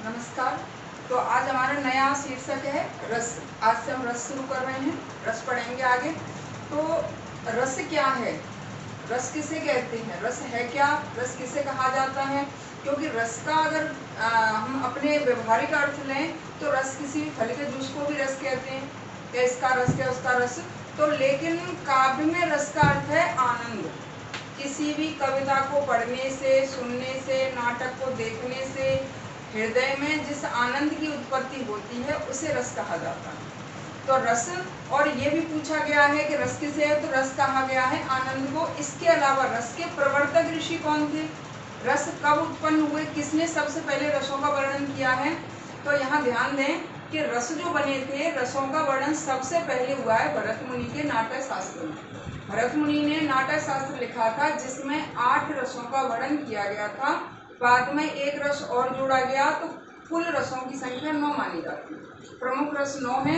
नमस्कार। तो आज हमारा नया शीर्षक है रस। आज से हम रस शुरू कर रहे हैं, रस पढ़ेंगे आगे। तो रस क्या है, रस किसे कहते हैं, रस है क्या, रस किसे कहा जाता है। क्योंकि रस का अगर हम अपने व्यवहारिक अर्थ लें तो रस किसी भी फल के जूस को भी रस कहते हैं, या इसका रस या उसका रस। तो लेकिन काव्य में रस का अर्थ है आनंद। किसी भी कविता को पढ़ने से, सुनने से, नाटक को देखने से हृदय में जिस आनंद की उत्पत्ति होती है उसे रस कहा जाता है। तो रस, और ये भी पूछा गया है कि रस किसे है, तो रस कहा गया है आनंद को। इसके अलावा रस के प्रवर्तक ऋषि कौन थे, रस कब उत्पन्न हुए, किसने सबसे पहले रसों का वर्णन किया है। तो यहाँ ध्यान दें कि रस जो बने थे, रसों का वर्णन सबसे पहले हुआ है भरत मुनि के नाट्य शास्त्र में। भरत मुनि ने नाट्य शास्त्र लिखा था जिसमें 8 रसों का वर्णन किया गया था। बाद में एक रस और जोड़ा गया तो कुल रसों की संख्या 9 मानी जाती है। प्रमुख रस 9 है,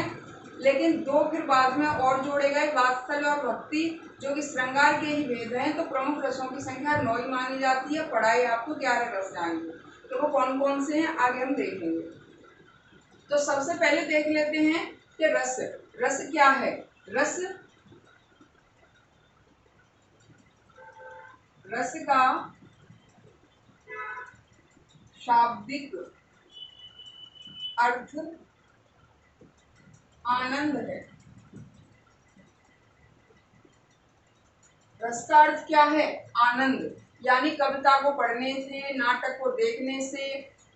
लेकिन 2 फिर बाद में और जोड़े गए, वात्सल्य और भक्ति, जो कि श्रृंगार के ही भेद हैं। तो प्रमुख रसों की संख्या 9 ही मानी जाती है। पढ़ाई आपको 11 रस जाएंगे, तो वो कौन कौन से हैं आगे हम देखेंगे। तो सबसे पहले देख लेते हैं कि रस, रस क्या है। रस, रस का शाब्दिक अर्थ आनंद है। रस का अर्थ क्या है, आनंद। यानी कविता को पढ़ने से, नाटक को देखने से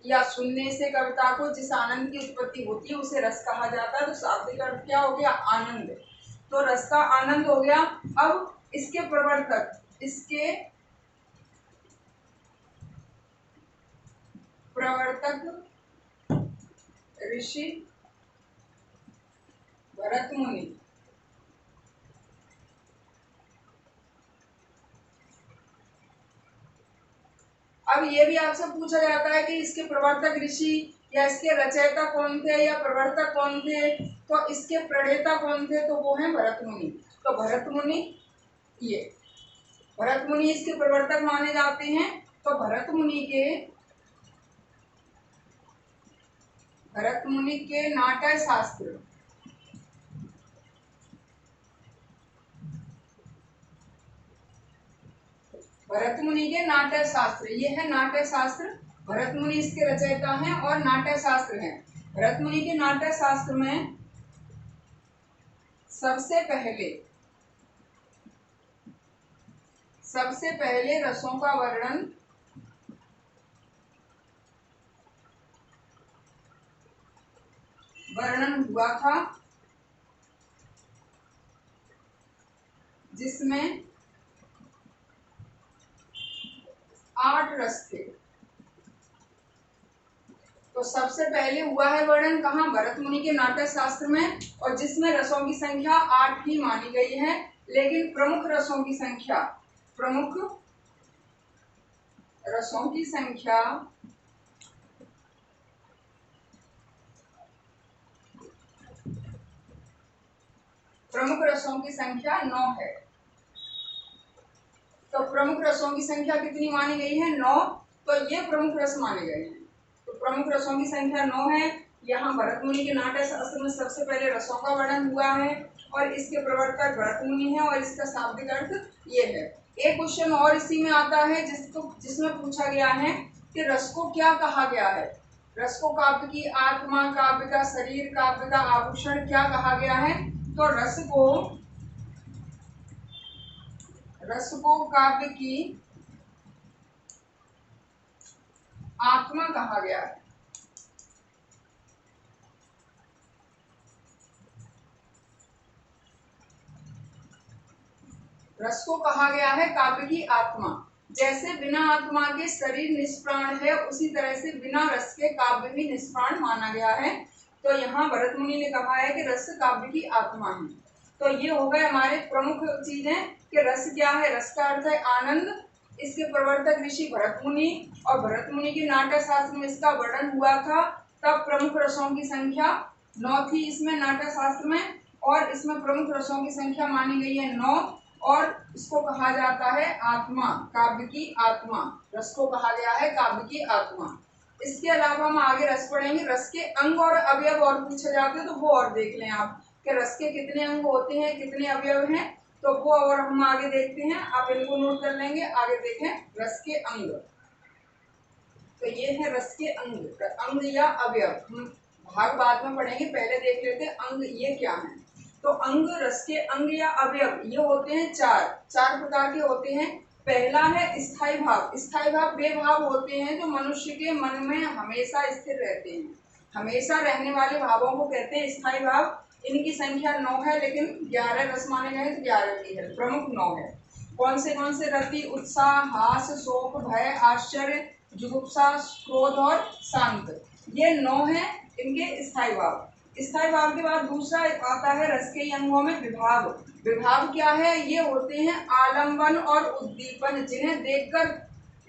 या सुनने से कविता को जिस आनंद की उत्पत्ति होती है उसे रस कहा जाता है। तो शाब्दिक अर्थ क्या हो गया, आनंद। तो रस का आनंद हो गया। अब इसके प्रवर्तक, इसके प्रवर्तक ऋषि भरत मुनि। अब ये भी आपसे पूछा जाता है कि इसके प्रवर्तक ऋषि या इसके रचयिता कौन थे या प्रवर्तक कौन थे। तो इसके प्रणेता कौन थे, तो वो हैं भरत मुनि। तो भरत मुनि, ये भरत मुनि इसके प्रवर्तक माने जाते हैं। तो भरत मुनि के नाट्य शास्त्र, भरत मुनि के नाट्य शास्त्र, ये है नाट्य शास्त्र। भरत मुनि इसके रचयिता हैं और नाट्य शास्त्र हैं। भरत मुनि के नाट्य शास्त्र में सबसे पहले रसों का वर्णन हुआ था, जिसमें 8 रस थे। तो सबसे पहले हुआ है वर्णन कहाँ, भरत मुनि के नाट्य शास्त्र में, और जिसमें रसों की संख्या 8 ही मानी गई है। लेकिन प्रमुख रसों की संख्या, प्रमुख रसों की संख्या प्रमुख रसों की संख्या 9 है। तो प्रमुख रसों की संख्या कितनी मानी गई है, 9। तो ये प्रमुख रस माने गए हैं। तो प्रमुख रसों की संख्या 9 है। यहाँ भरत मुनि के नाट्य शास्त्र में सबसे पहले रसों का वर्णन हुआ है और इसके प्रवर्तक भरत मुनि है, और इसका शाब्दिक अर्थ ये है। एक क्वेश्चन और इसी में आता है जिसमें पूछा गया है कि रस को क्या कहा गया है। रस को काव्य की आत्मा, काव्य का शरीर, काव्य का आभूषण क्या कहा गया है। तो रस को काव्य की आत्मा कहा गया है। रस को कहा गया है काव्य की आत्मा। जैसे बिना आत्मा के शरीर निष्प्राण है, उसी तरह से बिना रस के काव्य भी निष्प्राण माना गया है। तो यहाँ भरत मुनि ने कहा है कि रस काव्य की आत्मा है। तो ये हो गए हमारे प्रमुख चीजें कि रस क्या है। रस का अर्थ है आनंद। इसके प्रवर्तक ऋषि भरत मुनि, और भरत मुनि के नाट्य शास्त्र में इसका वर्णन हुआ था। तब प्रमुख रसों की संख्या 9 थी इसमें नाट्य शास्त्र में, और इसमें प्रमुख रसों की संख्या मानी गई है 9। और इसको कहा जाता है आत्मा, काव्य की आत्मा। रस को कहा गया है काव्य की आत्मा। इसके अलावा हम आगे रस पढ़ेंगे। रस के अंग और अवयव और पूछे जाते हैं तो वो और देख लें आप कि रस के कितने अंग होते हैं, कितने अवयव हैं, तो वो और हम आगे देखते हैं। आप इनको नोट कर लेंगे। आगे देखें रस के अंग। तो ये है रस के अंग, अंग या अवयव। हम भाग बाद में पढ़ेंगे, पहले देख लेते हैं अंग ये क्या है। तो अंग, रस के अंग या अवयव ये होते हैं चार प्रकार के होते हैं। पहला है स्थायी भाव। स्थायी भाव वे भाव होते हैं जो मनुष्य के मन में हमेशा स्थिर रहते हैं, हमेशा रहने वाले भावों को कहते हैं स्थायी भाव। इनकी संख्या 9 है, लेकिन 11 रस माने गए तो 11 की है, प्रमुख 9 है। कौन से रति, उत्साह, हास, शोक, भय, आश्चर्य, जुगुप्सा, क्रोध और शांत, ये 9 है इनके स्थायी भाव। स्थायी भाव के बाद दूसरा आता है रस के अंगों में विभाव। विभाव क्या है? ये होते हैं आलंबन और उद्दीपन, जिन्हें देखकर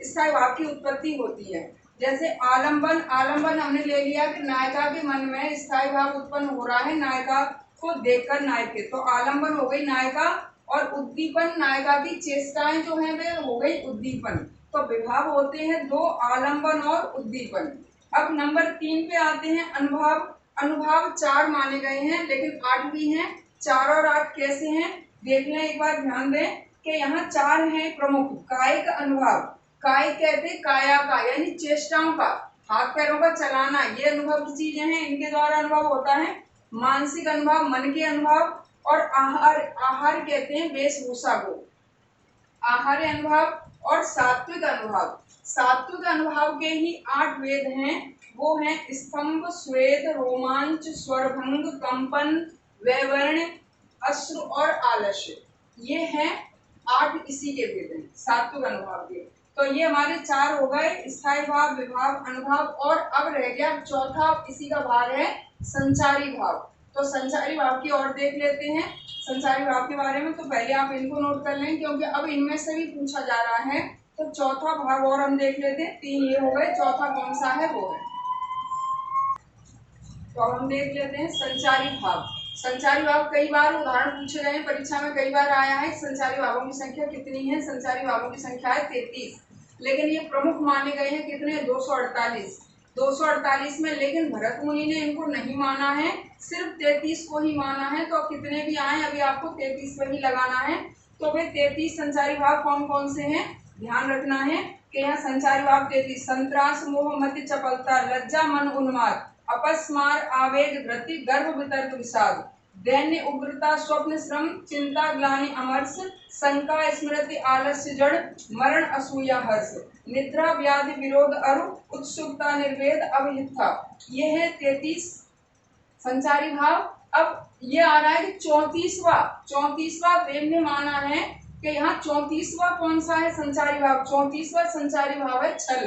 स्थायी भाव की उत्पत्ति होती है। जैसे आलंबन, आलंबन हमने ले लिया कि नायिका के मन में स्थायी भाव उत्पन्न हो रहा है नायिका को देखकर, नायक के, तो आलंबन हो गई नायिका, और उद्दीपन नायिका की चेष्टाएं जो है वे हो गई उद्दीपन। तो विभाव होते हैं 2, आलंबन और उद्दीपन। अब नंबर 3 पे आते हैं अनुभाव। अनुभाव 4 माने गए हैं, लेकिन 8 भी हैं। 4 और 8 कैसे हैं देख लें एक बार, ध्यान दें कि यहाँ 4 हैं प्रमुख। कायिक अनुभाव, कायिक कहते काया का, यानी चेष्टाओं का, हाथ पैरों का चलाना, ये अनुभव की चीजें हैं, इनके द्वारा अनुभव होता है। मानसिक अनुभव, मन के अनुभव, और आहार, आहार कहते हैं वेशभूषा को, आहार अनुभव। और सात्विक अनुभव, सात्विक अनुभव के ही 8 वेद हैं। वो हैं स्तंभ, स्वेद, रोमांच, स्वरभंग, कंपन, वैवर्ण, अश्रु और आलस्य। ये हैं 8 इसी के वेद हैं सात्विक अनुभव के। तो ये हमारे 4 हो गए, स्थायी भाव, विभाव, अनुभाव। और अब रह गया चौथा इसी का भाग है संचारी भाव। तो संचारी भाव की ओर देख लेते हैं। संचारी भाव के बारे में तो पहले आप इनको नोट कर लें, क्योंकि अब इनमें से भी पूछा जा रहा है। तो चौथा भाग और हम देख लेते हैं। 3 ये हो गए, चौथा कौन सा है वो है, तो अब हम देख लेते हैं संचारी भाव। संचारी भाव कई बार उदाहरण पूछे गए हैं, परीक्षा में कई बार आया है। संचारी भावों की संख्या कितनी है? संचारी भावों की संख्या है 33, लेकिन ये प्रमुख माने गए हैं कितने? 248। 248 में, लेकिन भरत मुनि ने इनको नहीं माना है, सिर्फ 33 को ही माना है। तो कितने भी आए अभी आपको 33 पे ही लगाना है। तो वे 33 संचारी भाव कौन कौन से हैं ध्यान रखना है कि यहाँ संचारी भाव 33: संत्रास, मोह, मति, चपलता, लज्जा, मन उन्माद, अपस्मार, आवेग, वृत्ति, गर्भ, वितर्क, विषाद, दैन्य, उग्रता, स्वप्न, श्रम, चिंता, ग्लानि, अमर्ष, शंका, स्मृति, आलस्य, जड़, मरण, असूया, हर्ष, निद्रा, व्याधि, विरोध, अरु, उत्सुकता, निर्वेद, अभिहिता। ये है 33 संचारी भाव। अब ये आ रहा है कि 34वां वेद ने माना है कि यहाँ 34वां कौन सा है संचारी भाव? 34वां संचारी भाव है छल,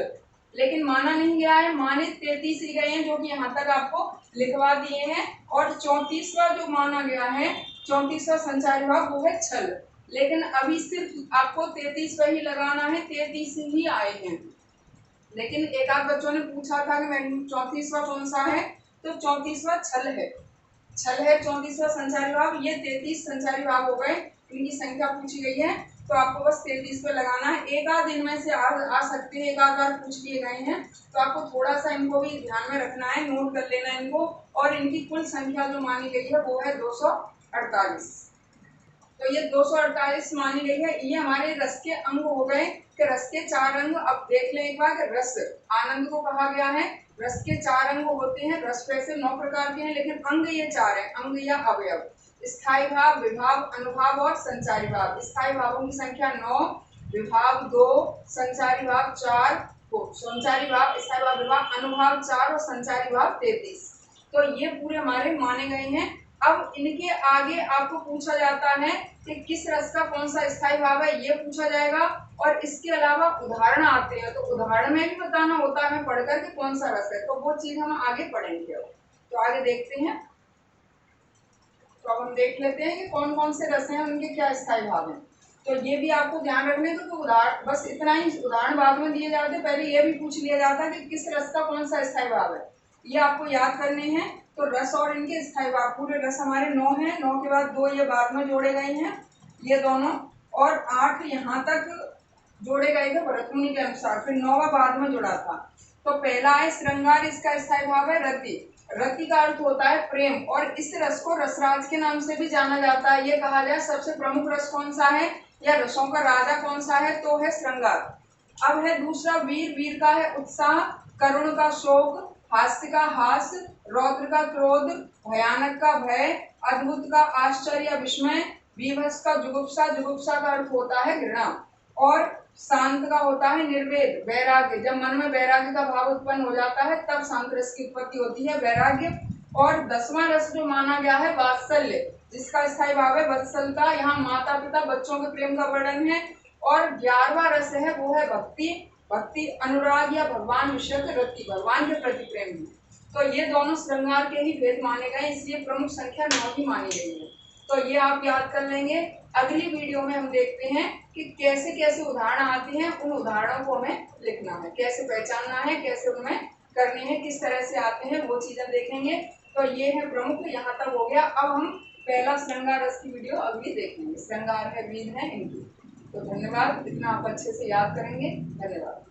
लेकिन माना नहीं गया है, माने 33 ही गए हैं, जो कि यहाँ तक आपको लिखवा दिए हैं। और 34वां जो माना गया है, 34वां संचारी भाव वो है छल, लेकिन अभी सिर्फ आपको 33 पर ही लगाना है, 33 ही आए हैं। लेकिन एक आध बच्चों ने पूछा था कि मैम 34वां कौन सा है, तो 34वां छल है। छल है 34वां संचारी भाव। ये 33 संचारी भाव हो गए, इनकी संख्या पूछी गई है, तो आपको बस 33 पे लगाना है। एक आध इनमें से आ सकते हैं, एक आध बार पूछ लिए गए हैं, तो आपको थोड़ा सा इनको भी ध्यान में रखना है, नोट कर लेना इनको। और इनकी कुल संख्या जो मानी गई है वो है 248। तो ये 248 मानी गई है। ये हमारे रस के अंग हो गए कि रस के 4 अंग। अब देख लें एक बार, रस आनंद को कहा गया है। रस के 4 अंग होते हैं। रस वैसे 9 प्रकार के हैं, लेकिन अंग ये 4 हैं, अंग या अवयव: स्थायी भाव, विभाव, अनुभाव और संचारी भाव। स्थायी भावों की संख्या 9, विभाव 2, संचारी भाव 4, संचारी भाव, स्थायी भाव, विभाव, अनुभाव 4 और संचारी भाव 33। तो ये पूरे हमारे माने गए हैं। अब इनके आगे आपको पूछा जाता है कि किस रस का कौन सा स्थायी भाव है, ये पूछा जाएगा। और इसके अलावा उदाहरण आते हैं, तो उदाहरण में भी बताना होता है पढ़कर कि कौन सा रस है, तो वो चीज हम आगे पढ़ेंगे। तो आगे देखते हैं। तो अब हम देख लेते हैं कि कौन कौन से रस हैं, उनके क्या स्थायी भाव हैं। तो ये भी आपको ध्यान रखने को, तो उदाहरण बस इतना ही, उदाहरण बाद में दिए जाते, पहले ये भी पूछ लिया जाता कि किस रस का कौन सा स्थायी भाव है, ये आपको याद करने हैं। तो रस और इनके स्थायी भाव, पूरे रस हमारे 9 हैं, 9 के बाद 2 ये बाद में जोड़े गए हैं, ये दोनों, और 8 यहाँ तक जोड़े गए थे भरत मुनि के अनुसार, फिर 9वां बाद में जुड़ा था। तो पहला है श्रृंगार, इसका स्थायी भाव है रति। रति का अर्थ होता है प्रेम, और इस रस को रसराज के नाम से भी जाना जाता है। ये कहा जाए सबसे प्रमुख रस कौन सा है या रसों का राजा कौन सा है, तो है श्रृंगार। अब है दूसरा वीर। वीर का है उत्साह, करुण का शोक, हास्य का हास, रौद्र का क्रोध, भयानक का भय, अद्भुत का आश्चर्य विस्मय, बीभत्स का जुगुप्सा। जुगुप्सा का अर्थ होता है घृणा, और शांत का होता है निर्वेद वैराग्य। जब मन में वैराग्य का भाव उत्पन्न हो जाता है तब शांत रस की उत्पत्ति होती है, वैराग्य। और 10वां रस जो माना गया है वात्सल्य, जिसका स्थायी भाव है वत्सलता। यहाँ माता पिता बच्चों के प्रेम का वर्णन है। और 11वां रस है वो है भक्ति। भक्ति अनुराग या भगवान विषय के रति, भगवान के प्रति प्रेम है। तो ये दोनों श्रृंगार के ही भेद माने गए, इसलिए प्रमुख संख्या 9 ही मानी गई है। तो ये आप याद कर लेंगे। अगली वीडियो में हम देखते हैं कि कैसे कैसे उदाहरण आते हैं, उन उदाहरणों को हमें लिखना है, कैसे पहचानना है, कैसे उनमें करने हैं, किस तरह से आते हैं, वो चीजें देखेंगे। तो ये है प्रमुख, यहाँ तक हो गया। अब हम पहला श्रृंगार रस की वीडियो अगली देखेंगे। श्रृंगार है, वीर है, इनकी। तो धन्यवाद, इतना आप अच्छे से याद करेंगे। धन्यवाद।